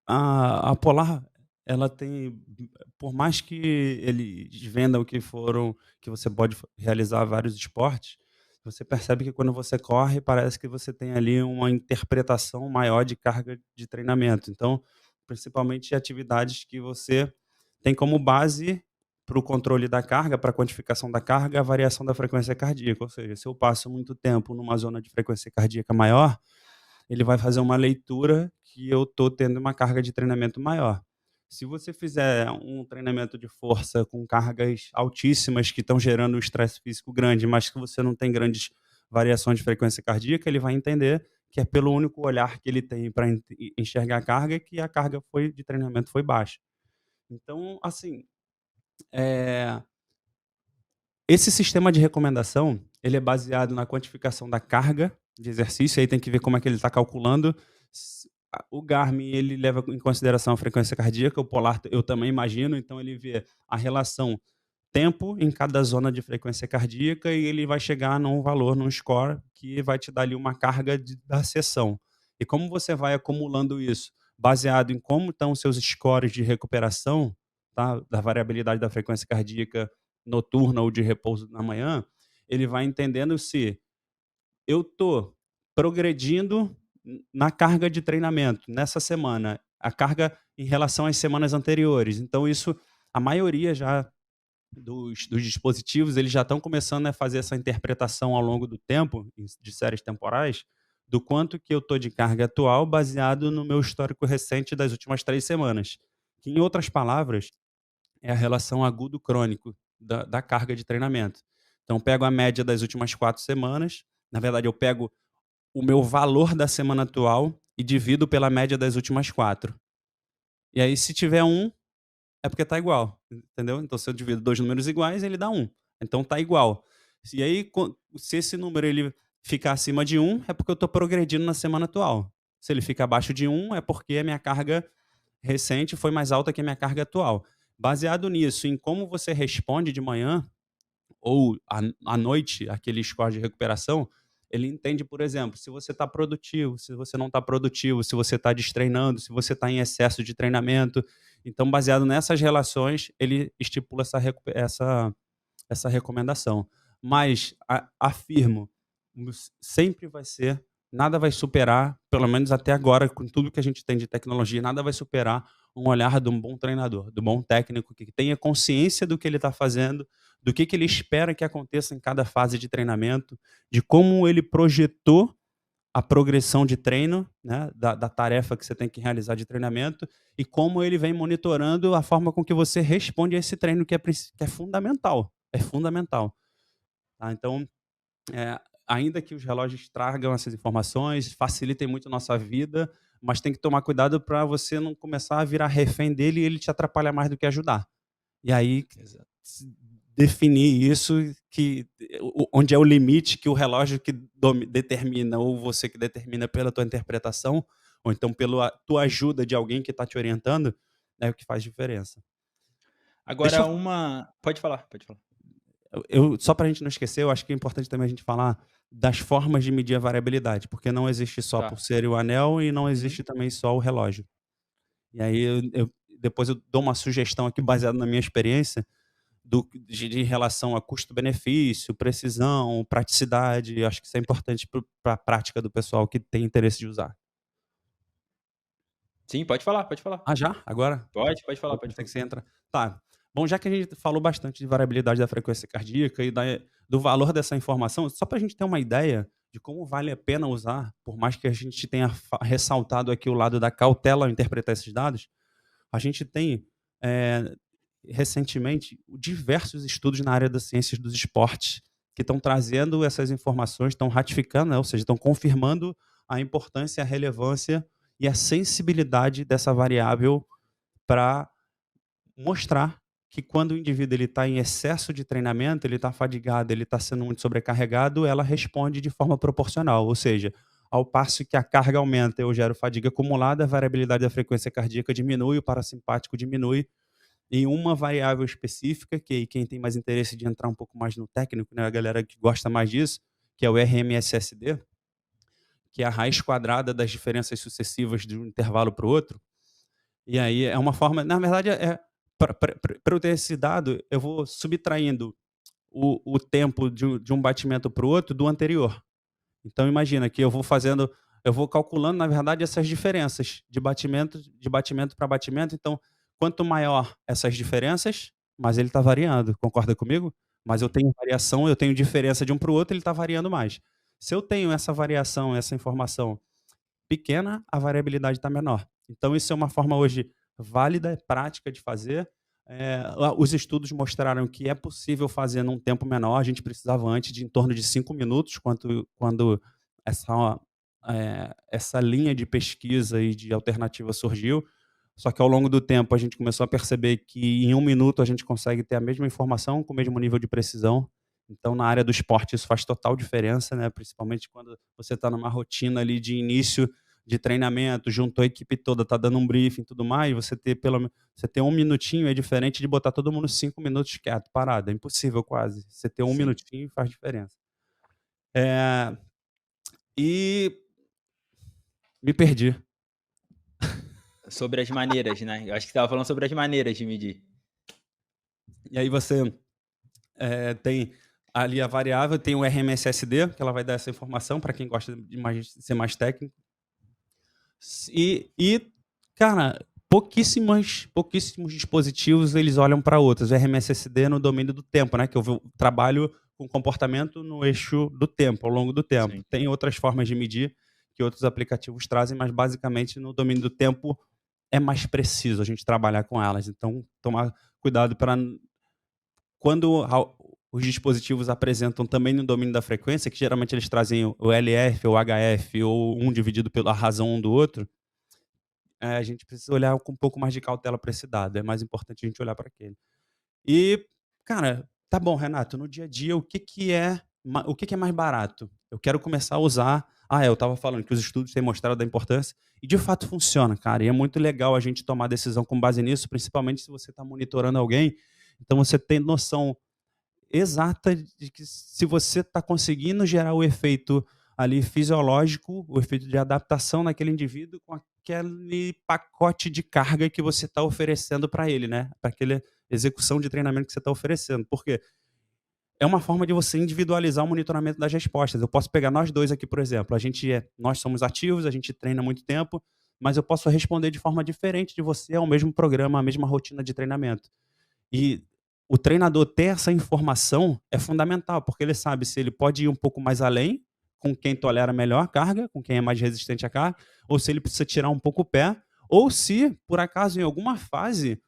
A Polar, ela tem, por mais que eles vendam que você pode realizar vários esportes, você percebe que quando você corre, parece que você tem ali uma interpretação maior de carga de treinamento. Então, principalmente atividades que você tem como base para o controle da carga, para a quantificação da carga, a variação da frequência cardíaca. Ou seja, se eu passo muito tempo numa zona de frequência cardíaca maior, ele vai fazer uma leitura que eu estou tendo uma carga de treinamento maior. Se você fizer um treinamento de força com cargas altíssimas que estão gerando um estresse físico grande, mas que você não tem grandes variações de frequência cardíaca, ele vai entender que é pelo único olhar que ele tem para enxergar a carga que a carga de treinamento foi baixa. Então, assim, eh, esse sistema de recomendação, ele é baseado na quantificação da carga de exercício, aí tem que ver como é que ele está calculando. O Garmin, ele leva em consideração a frequência cardíaca, o Polar eu também imagino, então ele vê a relação tempo em cada zona de frequência cardíaca e ele vai chegar num valor, num score, que vai te dar ali uma carga da sessão. E como você vai acumulando isso, baseado em como estão os seus scores de recuperação, tá, da variabilidade da frequência cardíaca noturna ou de repouso na manhã, ele vai entendendo se eu estou progredindo na carga de treinamento nessa semana, a carga em relação às semanas anteriores. Então isso, a maioria já dos dispositivos, eles já estão começando a fazer essa interpretação ao longo do tempo, de séries temporais, do quanto que eu estou de carga atual baseado no meu histórico recente das últimas 3 semanas. Que, em outras palavras, é a relação agudo-crônico da carga de treinamento. Então, eu pego a média das últimas 4 semanas, na verdade, eu pego o meu valor da semana atual e divido pela média das últimas 4. E aí, se tiver 1, é porque tá igual, entendeu? Então, se eu divido 2 números iguais, ele dá 1. Então tá igual. E aí, se esse número ele ficar acima de 1, é porque eu estou progredindo na semana atual. Se ele fica abaixo de 1, é porque a minha carga recente foi mais alta que a minha carga atual. Baseado nisso, em como você responde de manhã ou à noite, aquele score de recuperação, ele entende, por exemplo, se você está produtivo, se você não está produtivo, se você está destreinando, se você está em excesso de treinamento. Então, baseado nessas relações, ele estipula essa recomendação. Mas afirmo, sempre vai ser, nada vai superar, pelo menos até agora, com tudo que a gente tem de tecnologia, nada vai superar um olhar de um bom treinador, do bom técnico, que tenha consciência do que ele está fazendo, do que ele espera que aconteça em cada fase de treinamento, de como ele projetou a progressão de treino, né, da tarefa que você tem que realizar de treinamento, e como ele vem monitorando a forma com que você responde a esse treino que é fundamental. É fundamental. Tá? Então, ainda que os relógios tragam essas informações, facilitem muito a nossa vida, mas tem que tomar cuidado para você não começar a virar refém dele e ele te atrapalhar mais do que ajudar. E aí, Exato. definir isso, onde é o limite que o relógio que determina, ou você que determina pela tua interpretação, ou então pela tua ajuda de alguém que está te orientando, é o que faz diferença. Deixa Agora eu uma pode falar, pode falar. só para a gente não esquecer, eu acho que é importante também a gente falar das formas de medir a variabilidade, porque não existe só a Tá. pulseira e o anel e não Uhum. existe também só o relógio. E aí depois eu dou uma sugestão aqui baseada na minha experiência, de relação a custo-benefício, precisão, praticidade. Acho que isso é importante para a prática do pessoal que tem interesse de usar. Sim, pode falar, pode falar. Ah, já? Agora? Pode falar, Eu pode pensei falar. que você entra. Tá. Bom, já que a gente falou bastante de variabilidade da frequência cardíaca e do valor dessa informação, só para a gente ter uma ideia de como vale a pena usar, por mais que a gente tenha ressaltado aqui o lado da cautela ao interpretar esses dados, a gente tem, eh, recentemente, diversos estudos na área das ciências dos esportes que estão trazendo essas informações, estão ratificando, né, ou seja, estão confirmando a importância, a relevância e a sensibilidade dessa variável para mostrar que quando o indivíduo está em excesso de treinamento, ele está fadigado, ele está sendo muito sobrecarregado, ela responde de forma proporcional, ou seja, ao passo que a carga aumenta, eu gero fadiga acumulada, a variabilidade da frequência cardíaca diminui, o parasimpático diminui, em uma variável específica, que aí quem tem mais interesse de entrar um pouco mais no técnico, né, a galera que gosta mais disso, que é o RMSSD, que é a raiz quadrada das diferenças sucessivas de um intervalo para o outro. E aí é uma forma, na verdade, para eu ter esse dado, eu vou subtraindo o tempo de um batimento para o outro do anterior. Então imagina que eu vou calculando, na verdade, essas diferenças de batimento para batimento. Então, quanto maior essas diferenças, mais ele está variando. Concorda comigo? Mas eu tenho variação, eu tenho diferença de um para o outro, ele está variando mais. Se eu tenho essa variação, essa informação pequena, a variabilidade está menor. Então isso é uma forma hoje válida, prática de fazer. Os estudos mostraram que é possível fazer num tempo menor. A gente precisava antes de em torno de 5 minutos, quando essa linha de pesquisa e de alternativa surgiu. Só que ao longo do tempo a gente começou a perceber que em 1 minuto a gente consegue ter a mesma informação com o mesmo nível de precisão. Então, na área do esporte, isso faz total diferença, né? Principalmente quando você está numa rotina ali de início de treinamento, juntou a equipe toda, tá dando um briefing e tudo mais, você ter 1 minutinho é diferente de botar todo mundo 5 minutos quieto, parado. É impossível quase. Você ter um Sim. minutinho faz diferença. Eh, e me perdi. Sobre as maneiras, né. Eu acho que você estava falando sobre as maneiras de medir. E aí você tem ali a variável, tem o RMSSD, que ela vai dar essa informação para quem gosta de ser mais técnico. Cara, pouquíssimos dispositivos eles olham para outros. O RMSSD no domínio do tempo, né? Que eu trabalho com comportamento no eixo do tempo, ao longo do tempo. Sim. Tem outras formas de medir que outros aplicativos trazem, mas basicamente no domínio do tempo é mais preciso a gente trabalhar com elas. Então, tomar cuidado para quando os dispositivos apresentam também no domínio da frequência, que geralmente eles trazem o LF ou HF, ou um dividido pela razão um do outro, a gente precisa olhar com um pouco mais de cautela para esse dado. É mais importante a gente olhar para aquele. E, cara, tá bom, Renato, no dia a dia, o que que é mais barato? Eu quero começar a usar. Eu estava falando que os estudos têm mostrado a importância, e de fato funciona, cara. E é muito legal a gente tomar decisão com base nisso, principalmente se você está monitorando alguém. Então você tem noção exata de que se você está conseguindo gerar o efeito ali fisiológico, o efeito de adaptação naquele indivíduo com aquele pacote de carga que você está oferecendo para ele, né? Para aquela execução de treinamento que você está oferecendo. Porque é uma forma de você individualizar o monitoramento das respostas. Eu posso pegar nós dois aqui, por exemplo. Nós somos ativos, a gente treina há muito tempo, mas eu posso responder de forma diferente de você ao mesmo programa, à mesma rotina de treinamento. E o treinador ter essa informação é fundamental, porque ele sabe se ele pode ir um pouco mais além, com quem tolera melhor a carga, com quem é mais resistente à carga, ou se ele precisa tirar um pouco o pé, ou se, por acaso, em alguma fase,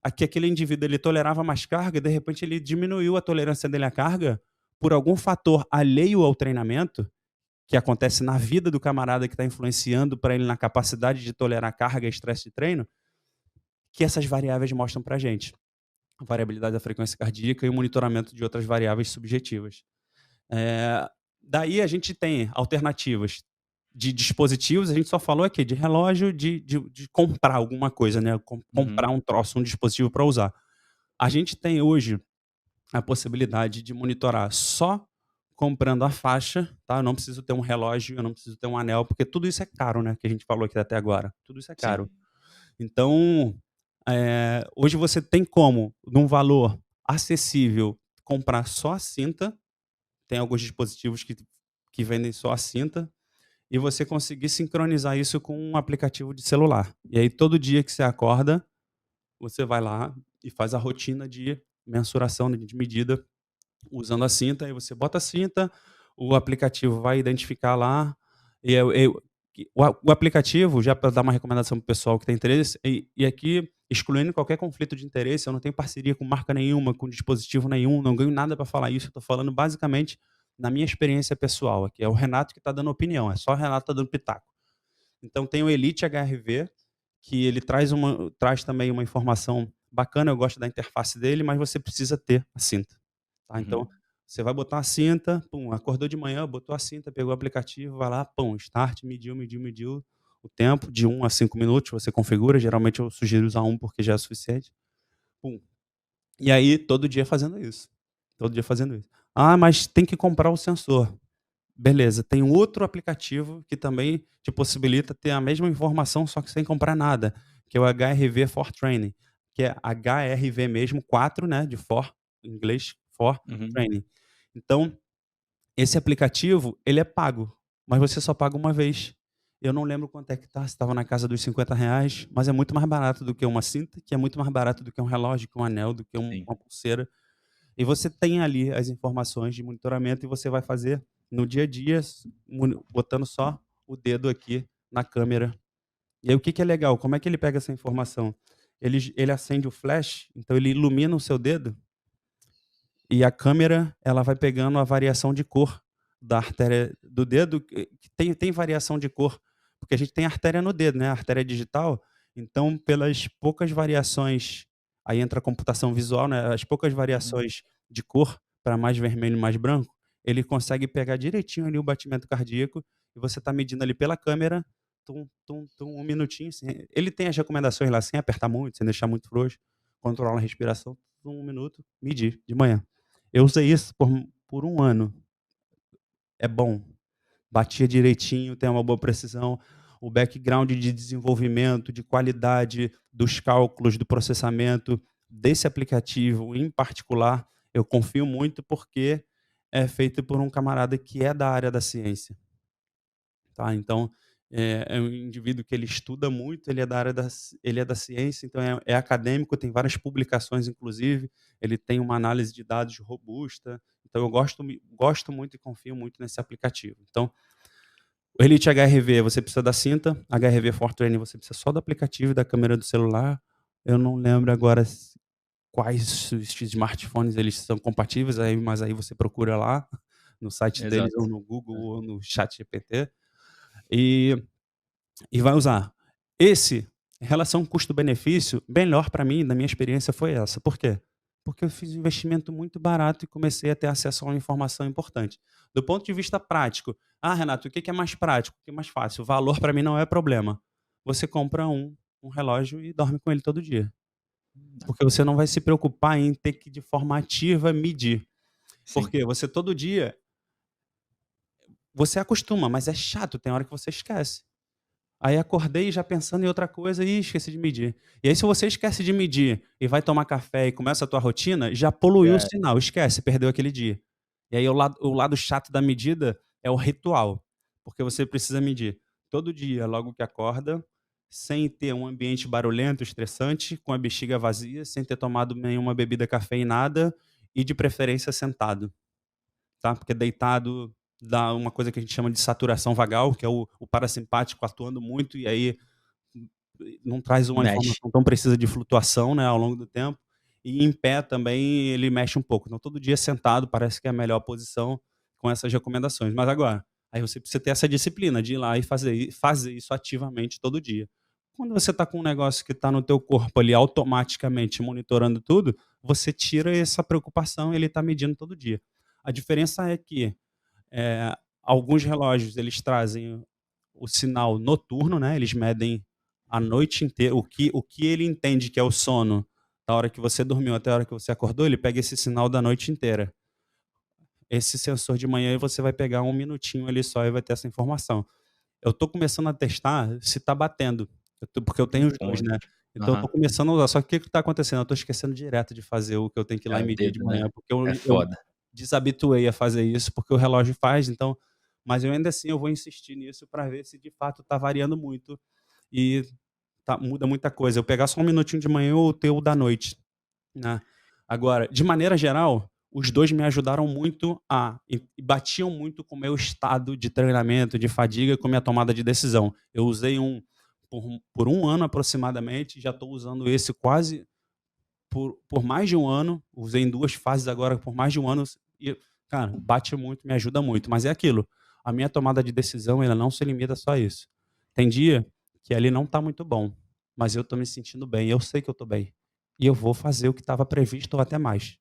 aquele indivíduo ele tolerava mais carga, de repente ele diminuiu a tolerância dele à carga por algum fator alheio ao treinamento, que acontece na vida do camarada que está influenciando para ele na capacidade de tolerar carga e estresse de treino, que essas variáveis mostram para a gente a variabilidade da frequência cardíaca e o monitoramento de outras variáveis subjetivas. Eh, Daí a gente tem alternativas de dispositivos, a gente só falou aqui de relógio, de comprar alguma coisa, né, comprar Uhum. um troço, um dispositivo para usar. A gente tem hoje a possibilidade de monitorar só comprando a faixa, tá? Eu não preciso ter um relógio, eu não preciso ter um anel, porque tudo isso é caro, né, que a gente falou aqui até agora. Tudo isso é caro. Sim. Então, hoje você tem como, num valor acessível, comprar só a cinta. Tem alguns dispositivos que vendem só a cinta, e você conseguir sincronizar isso com um aplicativo de celular. E aí todo dia que você acorda, você vai lá e faz a rotina de mensuração, de medida, usando a cinta. Aí você bota a cinta, o aplicativo vai identificar lá, e o aplicativo, já para dar uma recomendação para o pessoal que tem interesse, e aqui, excluindo qualquer conflito de interesse, eu não tenho parceria com marca nenhuma, com dispositivo nenhum, não ganho nada para falar isso, eu estou falando basicamente na minha experiência pessoal aqui. É o Renato que está dando opinião, é só o Renato que está dando pitaco. Então tem o Elite HRV, que ele traz também uma informação bacana, eu gosto da interface dele, mas você precisa ter a cinta. Tá? Então, Uhum. você vai botar a cinta, pum, acordou de manhã, botou a cinta, pegou o aplicativo, vai lá, pum, start, mediu o tempo de 1 a 5 minutos, você configura, geralmente eu sugiro usar porque já é suficiente. Pum. E aí, todo dia fazendo isso. Todo dia fazendo isso. Mas tem que comprar o sensor. Beleza, tem um outro aplicativo que também te possibilita ter a mesma informação, só que sem comprar nada, que é o HRV for Training, que é HRV mesmo, 4, né, de for, em inglês, for Uhum. Training. Então, esse aplicativo, ele é pago, mas você só paga uma vez. Eu não lembro quanto é que tá, se estava na casa dos R$ 50, mas é muito mais barato do que uma cinta, que é muito mais barato do que um relógio, que um anel, do que Sim. uma pulseira. E você tem ali as informações de monitoramento e você vai fazer no dia a dia, botando só o dedo aqui na câmera. E aí o que que é legal? Como é que ele pega essa informação? Ele acende o flash, então ele ilumina o seu dedo e a câmera, ela vai pegando a variação de cor da artéria do dedo, que tem variação de cor, porque a gente tem artéria no dedo, né, a artéria digital, então pelas poucas variações, aí entra a computação visual, né, as poucas Uhum. variações de cor, para mais vermelho e mais branco, ele consegue pegar direitinho ali o batimento cardíaco, e você está medindo ali pela câmera, tum, tum, tum, 1 minutinho, assim. Ele tem as recomendações lá, sem apertar muito, sem deixar muito frouxo, controla a respiração, 1 minuto, medir de manhã. Eu usei isso por 1 ano. É bom. Batia direitinho, tem uma boa precisão. O background de desenvolvimento, de qualidade dos cálculos, do processamento desse aplicativo em particular, eu confio muito, porque é feito por um camarada que é da área da ciência. Tá, então, é um indivíduo que ele estuda muito, ele é da área ele é da ciência, então é acadêmico, tem várias publicações inclusive, ele tem uma análise de dados robusta, então eu gosto muito e confio muito nesse aplicativo. Então, o Elite HRV você precisa da cinta, HRV for Training você precisa só do aplicativo e da câmera do celular. Eu não lembro agora quais os smartphones eles são compatíveis, mas aí você procura lá no site deles Exato. ou no Google ou no ChatGPT. E vai usar. Esse, em relação custo-benefício, melhor para mim, na minha experiência, foi essa. Por quê? Porque eu fiz um investimento muito barato e comecei a ter acesso a uma informação importante. Do ponto de vista prático, Renato, o que que é mais prático? O que é mais fácil? O valor para mim não é problema. Você compra um relógio e dorme com ele todo dia. Porque você não vai se preocupar em ter que, de forma ativa, medir. Sim. Porque você todo dia, você acostuma, mas é chato, tem hora que você esquece. Aí acordei já pensando em outra coisa e esqueci de medir. E aí se você esquece de medir e vai tomar café e começa a tua rotina, já poluiu o Já sinal, esquece, perdeu aquele dia. E aí o lado chato da medida é o ritual, porque você precisa medir todo dia, logo que acorda, sem ter um ambiente barulhento, estressante, com a bexiga vazia, sem ter tomado nenhuma bebida cafeinada e de preferência sentado, tá? Porque deitado dá uma coisa que a gente chama de saturação vagal, que é o parasimpático atuando muito e aí não traz uma mexe. informação tão precisa de flutuação, né, ao longo do tempo. E em pé também ele mexe um pouco. Então todo dia sentado parece que é a melhor posição com essas recomendações. Mas agora, aí você precisa ter essa disciplina de ir lá e fazer isso ativamente todo dia. Quando você está com um negócio que está no teu corpo ali automaticamente monitorando tudo, você tira essa preocupação e ele está medindo todo dia. A diferença é que alguns relógios eles trazem o sinal noturno, né, eles medem a noite inteira, o que ele entende que é o sono, da hora que você dormiu até a hora que você acordou, ele pega esse sinal da noite inteira. Esse sensor de manhã você vai pegar 1 minutinho ali só e vai ter essa informação. Eu tô começando a testar se tá batendo, porque eu tenho os Com 2, né, outro. então eu tô Aham. começando a usar, só que o que tá acontecendo, eu tô esquecendo direto de fazer o que eu tenho que ir lá É e o medir de dedo, né. manhã, porque eu É eu foda. desabituei a fazer isso, porque o relógio faz, então mas eu ainda assim eu vou insistir nisso para ver se de fato tá variando muito e muda muita coisa. Eu pegar só 1 minutinho de manhã ou ter o da noite, né. Agora, de maneira geral, os 2 me ajudaram muito e batiam muito com o meu estado de treinamento, de fadiga, e com a minha tomada de decisão. Eu usei por 1 ano aproximadamente, já estou usando esse quase por mais de 1 ano, usei em 2 fases agora por mais de 1 ano e, cara, bate muito, me ajuda muito, mas é aquilo, a minha tomada de decisão ela não se limita só a isso. Tem dia que ali não está muito bom, mas eu estou me sentindo bem, eu sei que eu estou bem, e eu vou fazer o que estava previsto ou até mais.